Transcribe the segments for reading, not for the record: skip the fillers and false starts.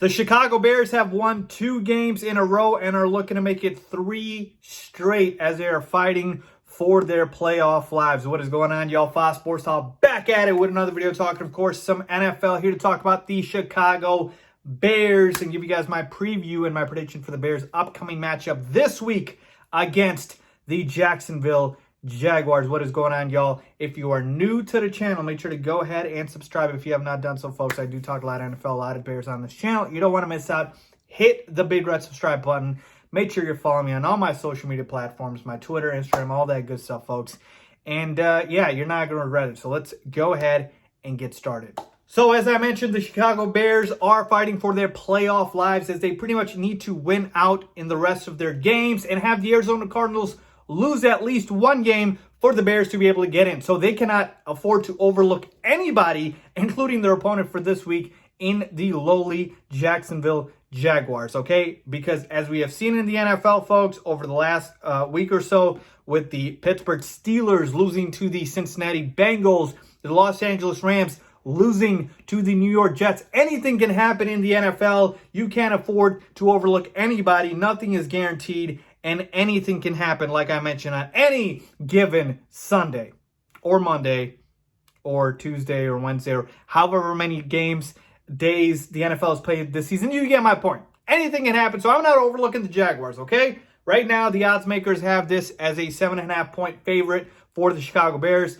The Chicago Bears have won 2 games in a row and are looking to make it 3 straight as they are fighting for their playoff lives. What is going on, y'all? Faiz Sports Talk back at it with another video talking, of course, some NFL. Here to talk about the Chicago Bears and give you guys my preview and my prediction for the Bears' upcoming matchup this week against the Jacksonville Jaguars. What is going on, y'all? If you are new to the channel, make sure to go ahead and subscribe if you have not done so, folks. I do talk a lot of NFL, a lot of Bears on this channel. You don't want to miss out. Hit the big red subscribe button. Make sure you're following me on all my social media platforms, my Twitter, Instagram, all that good stuff, folks. And yeah, you're not going to regret it. So let's go ahead and get started. So as I mentioned, the Chicago Bears are fighting for their playoff lives as they pretty much need to win out in the rest of their games and have the Arizona Cardinals lose at least one game for the Bears to be able to get in. So they cannot afford to overlook anybody, including their opponent for this week in the lowly Jacksonville Jaguars, okay? Because as we have seen in the NFL, folks, over the last week or so, with the Pittsburgh Steelers losing to the Cincinnati Bengals, the Los Angeles Rams losing to the New York Jets, anything can happen in the NFL. You can't afford to overlook anybody. Nothing is guaranteed. And anything can happen, like I mentioned, on any given Sunday or Monday or Tuesday or Wednesday or however many days the NFL has played this season. You get my point. Anything can happen, so I'm not overlooking the Jaguars, okay? Right now, the odds makers have this as a 7.5-point favorite for the Chicago Bears.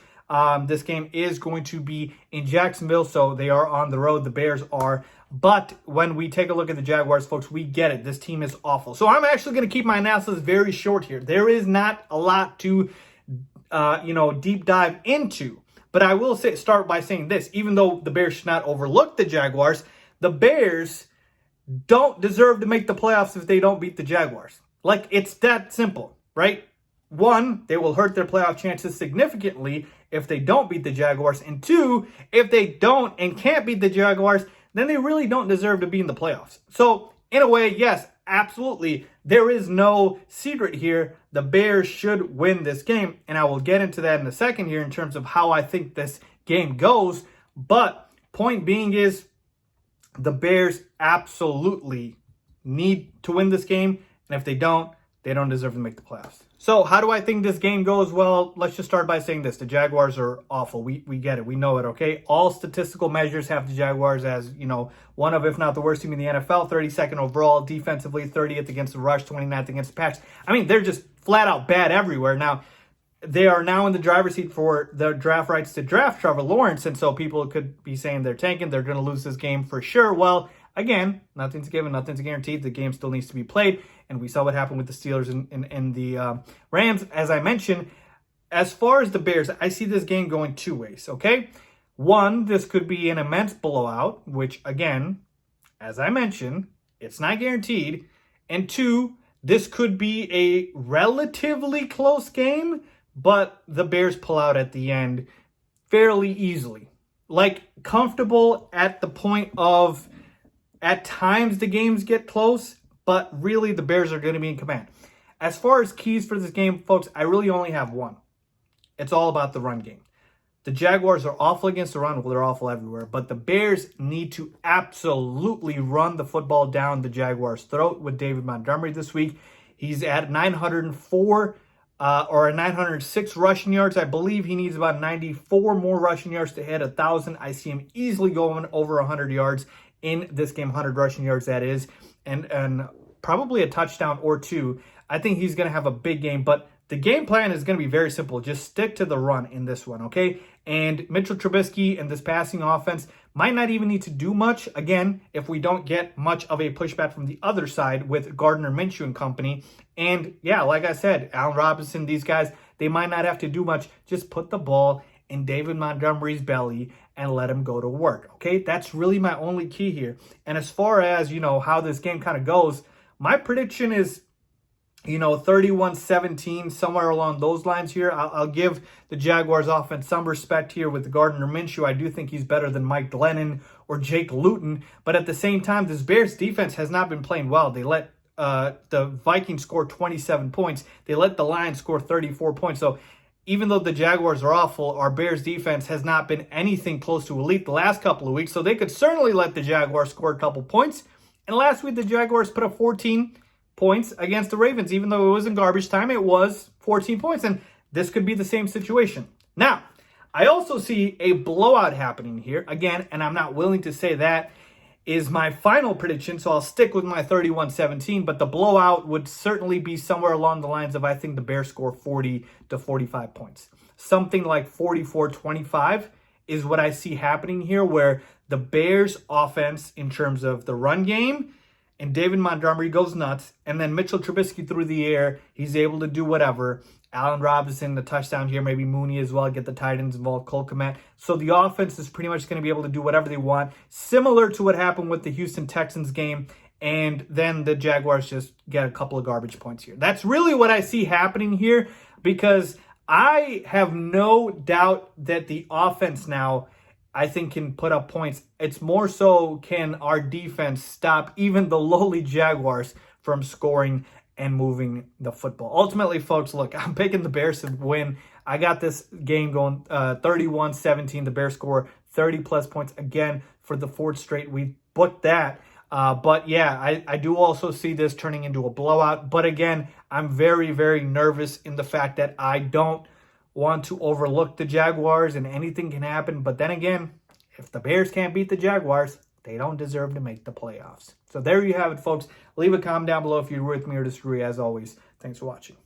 This game is going to be in Jacksonville, so they are on the road. The Bears are. But when we take a look at the Jaguars, folks, we get it. This team is awful. So I'm actually going to keep my analysis very short here. There is not a lot to, deep dive into. But I will start by saying this. Even though the Bears should not overlook the Jaguars, the Bears don't deserve to make the playoffs if they don't beat the Jaguars. Like, it's that simple, right? One, they will hurt their playoff chances significantly if they don't beat the Jaguars. And two, if they don't and can't beat the Jaguars, then they really don't deserve to be in the playoffs. So, in a way, yes, absolutely. There is no secret here. The Bears should win this game. And I will get into that in a second here in terms of how I think this game goes. But point being is the Bears absolutely need to win this game. And if they don't deserve to make the playoffs. So how do I think this game goes? Well, let's just start by saying this. The Jaguars are awful. We get it. We know it, okay? All statistical measures have the Jaguars as, one of, if not the worst team in the NFL, 32nd overall, defensively, 30th against the rush, 29th against the pass. I mean, they're just flat out bad everywhere. Now, they are now in the driver's seat for the draft rights to draft Trevor Lawrence, and so people could be saying they're tanking. They're going to lose this game for sure. Well, again, nothing's given, nothing's guaranteed. The game still needs to be played. And we saw what happened with the Steelers and the Rams. As I mentioned, as far as the Bears, I see this game going 2 ways, okay? One, this could be an immense blowout, which, again, as I mentioned, it's not guaranteed. And two, this could be a relatively close game, but the Bears pull out at the end fairly easily. Like, comfortable at the point of, at times the games get close, but really, the Bears are going to be in command. As far as keys for this game, folks, I really only have one. It's all about the run game. The Jaguars are awful against the run. Well, they're awful everywhere. But the Bears need to absolutely run the football down the Jaguars' throat with David Montgomery this week. He's at 904 or 906 rushing yards. I believe he needs about 94 more rushing yards to hit 1,000. I see him easily going over 100 yards in this game, 100 rushing yards, that is. And probably a touchdown or two. I think he's going to have a big game, but the game plan is going to be very simple. Just stick to the run in this one, okay? And Mitchell Trubisky and this passing offense might not even need to do much, again, if we don't get much of a pushback from the other side with Gardner Minshew and company. And yeah, like I said, Allen Robinson, these guys, they might not have to do much. Just put the ball in David Montgomery's belly and let him go to work, okay? That's really my only key here. And as far as, how this game kind of goes, my prediction is, 31-17, somewhere along those lines here. I'll give the Jaguars offense some respect here with Gardner Minshew. I do think he's better than Mike Glennon or Jake Luton. But at the same time, this Bears defense has not been playing well. They let the Vikings score 27 points. They let the Lions score 34 points. So even though the Jaguars are awful, our Bears defense has not been anything close to elite the last couple of weeks. So they could certainly let the Jaguars score a couple points. And last week, the Jaguars put up 14 points against the Ravens. Even though it was in garbage time, it was 14 points. And this could be the same situation. Now, I also see a blowout happening here. Again, and I'm not willing to say that is my final prediction, so I'll stick with my 31-17, but the blowout would certainly be somewhere along the lines of, I think the Bears score 40 to 45 points. Something like 44-25 is what I see happening here, where the Bears offense in terms of the run game and David Montgomery goes nuts, and then Mitchell Trubisky through the air, he's able to do whatever. Allen Robinson, the touchdown here, maybe Mooney as well, get the tight ends involved, Cole Kmet. So the offense is pretty much going to be able to do whatever they want, similar to what happened with the Houston Texans game, and then the Jaguars just get a couple of garbage points here. That's really what I see happening here, because I have no doubt that the offense now, I think, can put up points. It's more so, can our defense stop even the lowly Jaguars from scoring and moving the football. Ultimately, folks, look, I'm picking the Bears to win. I got this game going 31-17. The Bears score 30-plus points again for the fourth straight. We booked that. But, yeah, I do also see this turning into a blowout. But, again, I'm very, very nervous in the fact that I don't want to overlook the Jaguars and anything can happen. But then again, if the Bears can't beat the Jaguars, they don't deserve to make the playoffs. So there you have it, folks. Leave a comment down below if you're with me or disagree. As always, thanks for watching.